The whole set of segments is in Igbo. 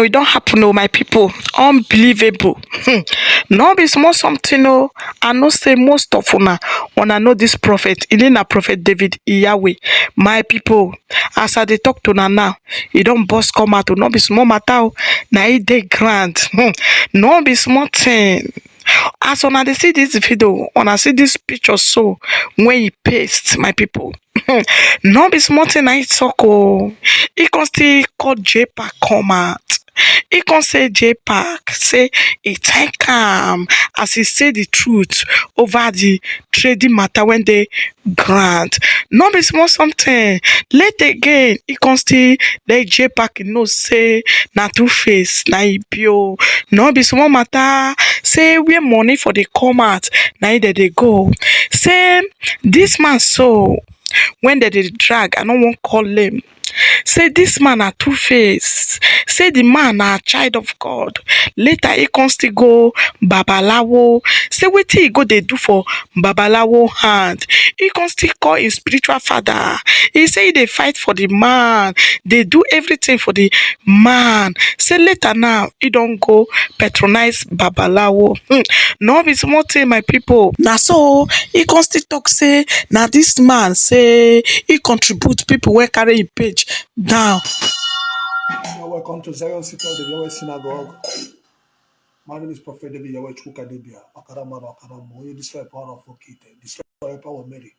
it don't happen, oh my people. Unbelievable. No be small something, oh. I know say most of una know this prophet. He na Prophet David Yahweh. My people, as I dey talk to una now, e don burst come out. Oh. No be small matter, oh. Na e dey grand. No be small thing. As una dey see this video, una see this picture so when e paste, my people. No be small thing na e talk, oh. E come still call JPAC come out. He can say JPAC, say he thank am as he say the truth over the trading matter when they grant. No be small something. Late again, he can still let JPAC know say na two face, na e bio. No be small matter. Say where money for the come out, na e dey go. Say this man so when they drag, I no wan call him. Say this man na two face. Say the man na child of God. Later he come still go babalawo. Say wetin he go dey do for babalawo hand. He come still call his spiritual father. He say he dey fight for the man. They do everything for the man. Say later now he don go patronize babalawo. No be small thing, my people. Na so he come still talk say na this man say he contribute people wey carry him page down. Welcome to Zion City of the Yahweh Synagogue. My name is Prophet David Yahweh Chukadebia. Akaramaro Akaramo. You destroy power of Okite. Destroy power of Mary.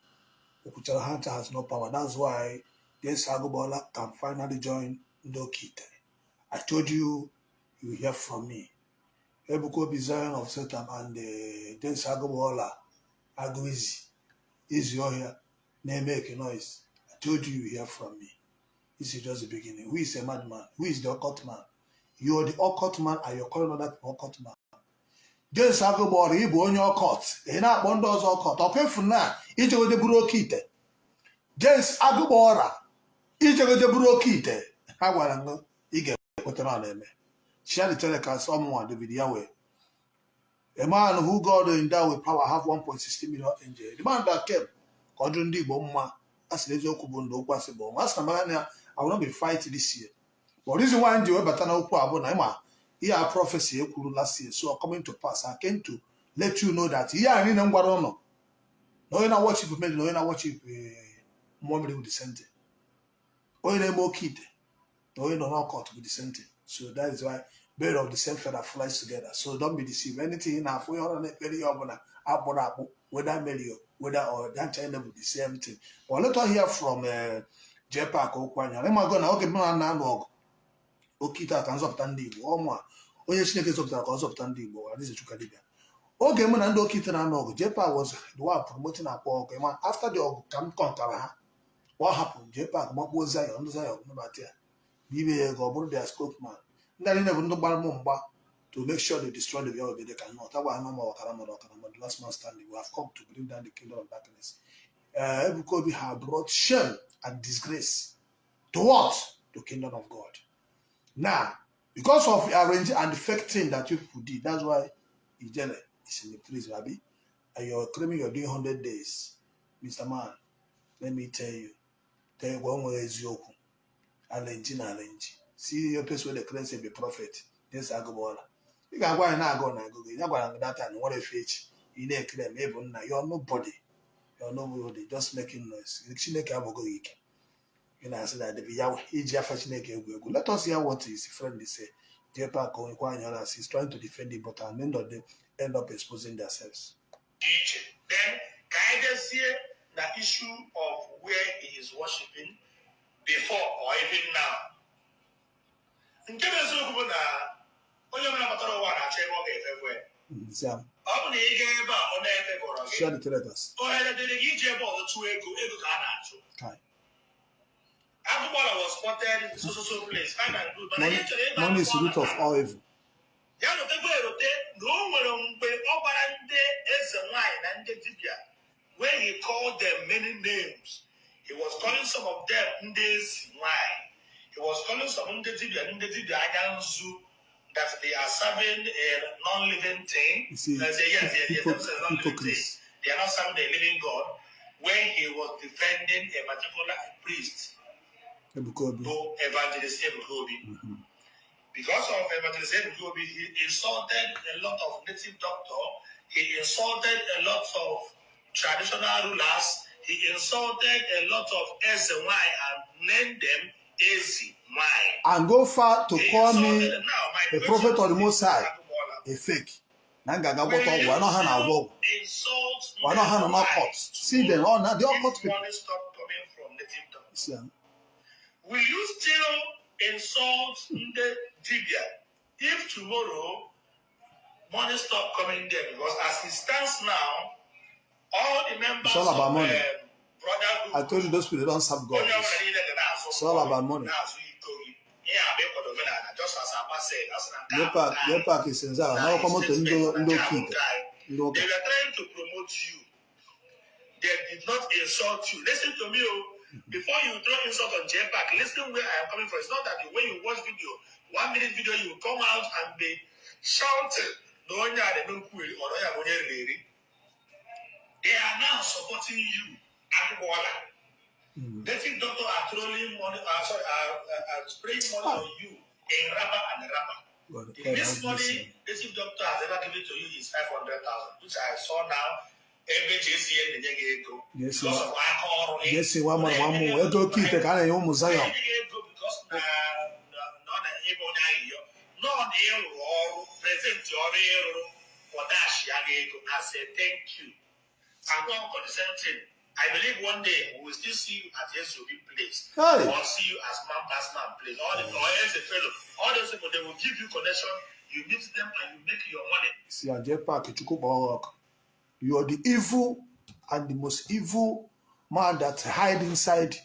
Okuchara Hunter has no power. That's why this Sagobola can finally join Ndokite. I told you, you hear from me. Ebuko be Zion of Satan and then Sagobola Aguizi. Is your here? Name make a noise. I told you, you hear from me. This is just the beginning. Who is a madman? Who is the occult man? You are the occult man and you're calling other people occult man. James Agobor, he bụ onye occult. Ị na-akpọ ndị ọzọ occult. Ọkwefu na ijegode buru oke ite. James Agobor, ijegode buru oke ite. Ha gwara ngo ị ga-ekwetara na-eme. Share the telecast someone, David Yahweh. A man who God endowed with power have 1.60 million angels. The man that came, God ndị Igbo mma. As the eziokwu bụ ndụ okwu asị bụ. Mas na I will not be fighting this year. But the reason why I'm doing better now, here prophecy last year, so coming to pass. I came to let you know that here I need no one. No, you not watch it with me, no, you not watch it more with the center. No, you more kid. No, you not caught with the center. So that is why bird of the same feather flies together. So don't be deceived. Anything in our whether Melio, whether or that China will be the same thing. Well, let us hear from JPAC Okwanya. I'm going to man now. Okita can stop Tandi, or more. Only snake is up to Tandi, or this is Chukadibia. Okay, man, and Okita and Nog. JPAC was the one promoting our walk. After the come conquer, what happened? JPAC, what was I on the side of Nabatia? Bibi go their spokesman. Then never no Balmumba to make sure they destroy the world they cannot. That was no more Karama, the last man standing. We have come to bring down the kingdom of darkness. Ebukobi have brought shame and disgrace to what? The kingdom of God. Now, because of the arranging and the fake thing that you people did, that's why Ijele is in the prison, Rabbi. And you're claiming you're doing 100 days. Mr. Man, let me tell you one way is yoku. Arrange. See your place where the claim say be prophet. Yes, I go on. You can go and I go. You go and that time, what if it? You need to claim, even now, you're nobody. You're nobody, just making noise. You know, I said that the Yahweh, let us hear what his friend say. JPAC he's trying to defend it, but at the end of the day, end up exposing themselves. Then, can I just see the issue of where he is worshiping before or even now? In case of share the telegraph. Agbola was spotted in so place. Money is the root of all evil. When he called them many names, he was calling some of them Ndes wine. He was calling some Ndetibia that they are serving a non-living thing. You see, hypocrites. They are not serving the living God. When he was defending a particular priest, evangelist Ebukobi, Because of evangelization, he insulted a lot of native doctors. He insulted a lot of traditional rulers. He insulted a lot of SY and named them AZY. And go far to call me the prophet of the Most High a fake. Why not cut? See them all now. They all cut people. Stop coming from native doctors. Will you still insult the Dibia if tomorrow money stop coming there? Because as it stands now, all the members it's all about money. Brotherhood, I told you those people don't serve God. It's all about money. Your pack is in Zara. Now come to Indo Kit. They were trying to promote you. They did not insult you. Listen to me. Before you throw insult on JPAC, listen where I am coming from. It's not that when you watch video, 1 minute video, you come out and be shouting. They are now supporting you. Native doctors are throwing money, spraying money on you in rapper and rapper. This money native doctor has ever given to you is 500,000, which I saw now. Yes, one more. Edo Kite can you Musayo? Present your I say thank you. I'm going to the same thing. I believe one day we will still see you at SUV place. Hey. Or see you as man place. All the lawyers, the fellow, all those people, they will give you connection. You meet them and you make your money. See, you are the evil and the most evil man that hide inside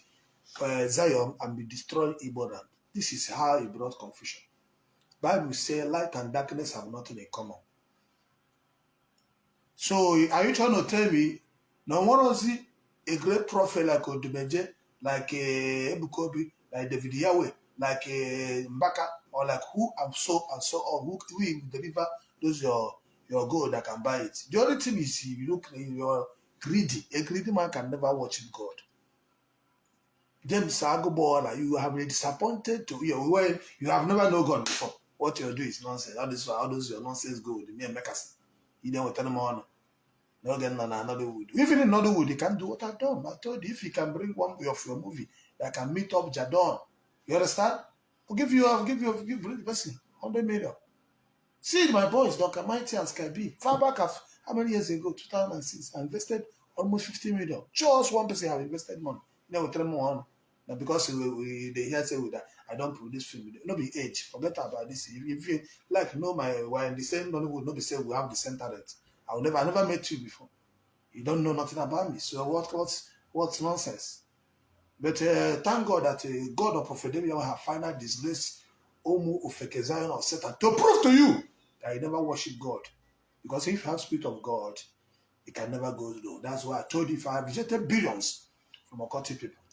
Zion and be destroying Igbo. This is how he brought confusion. Bible says light and darkness have nothing in common. So are you trying to tell me no one see a great prophet like Odumeje, like Ebukobi, like David Yahweh, like Mbaka, or like who and so on, who will deliver those your gold that can buy it? The only thing is you look you're greedy. A greedy man can never worship God. James Agobola, you have been disappointed to you when you have never known God before. What you do is nonsense. All those your nonsense gold. Me and Mekas. You don't tell them on. No getting on another wood. Even in another wood, you can do what I've done. I told you if you can bring one of your movie that can meet up Jadon, you understand? I'll give the person 100 million. See my boys, Dr. Mighty and Sky B. Far back how many years ago, 2006, I invested almost 50 million. Just one person have invested money. You know, we tell them more. Now because they hear say with that, I don't produce film. No be age. Forget about this. If you like know my why the same Nollywood, not be say we have the same talent. I never met you before. You don't know nothing about me. So what's nonsense? But thank God that God of Prophet David Yahweh have finally disgraced Omu Ofeke Zion of Satan to prove to you that he never worship God. Because if you have spirit of God, it can never go low. That's why I told you if I have rejected billions from occultic people,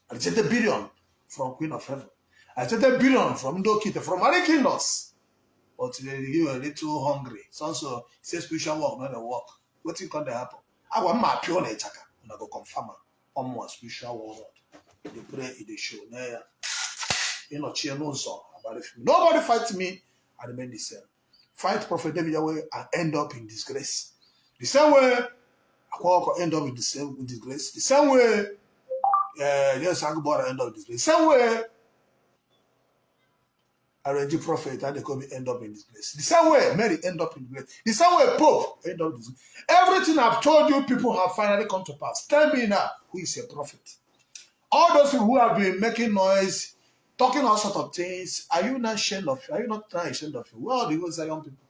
I rejected billion from Queen of Heaven, I rejected billion from Ndokite, from other kingdoms. But you are a little hungry. So also, say spiritual work, not a work. What think can happen? I want my pure nature. And I go confirm on more spiritual world. They pray in the show. You know, cheer no song about it. Nobody fight me. I remain the same. Fight Prophet David Yahweh and end up in disgrace. The same way, I will end up in the same disgrace. The same way, yes, I go end up in disgrace. The same way, RNG prophet and they come end up in this place. The same way Mary end up in this place. The same way Pope end up in this place. Everything I've told you, people have finally come to pass. Tell me now, who is a prophet? All those people who have been making noise, talking all sorts of things, are you not ashamed of you? Are you not ashamed of you? Where are the Zion people?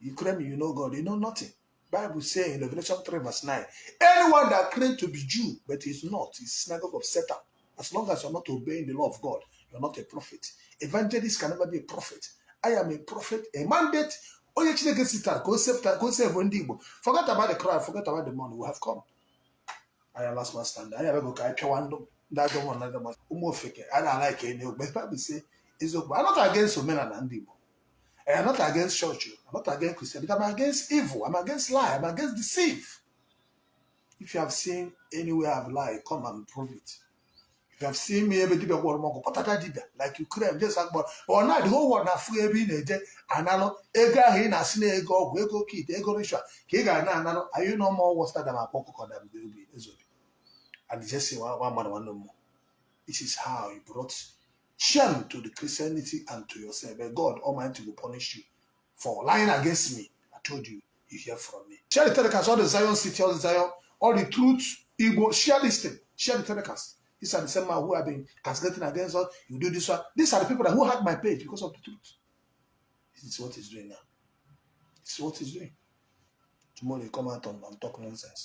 You claim you know God, you know nothing. Bible says in Revelation 3 verse 9, anyone that claims to be Jew, but is not, is synagogue of Satan. As long as you're not obeying the law of God, you're not a prophet. Evangelists can never be a prophet. I am a prophet, a mandate. Forget about the cry, forget about the money. We have come. I am last man standing. I never go catch one. That don't want another man. I don't like any. But Bible say, I'm not against men and Andibo. I'm not against church. I'm not against Christian. But I'm against evil. I'm against lie. I'm against deceive. If you have seen anywhere I've lied, come and prove it. You have seen me every day world more like Ukraine, just like but now the whole world na free every day. Analo ega he na sine ego kid, ego ritual. Kiga na analo, are you no more worse than my pocket or that will be? And just say one man, one no more. This is how he brought shame to the Christianity and to yourself. But God Almighty will punish you for lying against me. I told you, you hear from me. Share the telecast, all the Zion city, all the Zion, all the truth, Igbo, share this thing, share the telecast. These are the same man who have been translating against us. You do this one. These are the people who had my page because of the truth. This is what he's doing now. This is what he's doing. Tomorrow you come out and talk nonsense.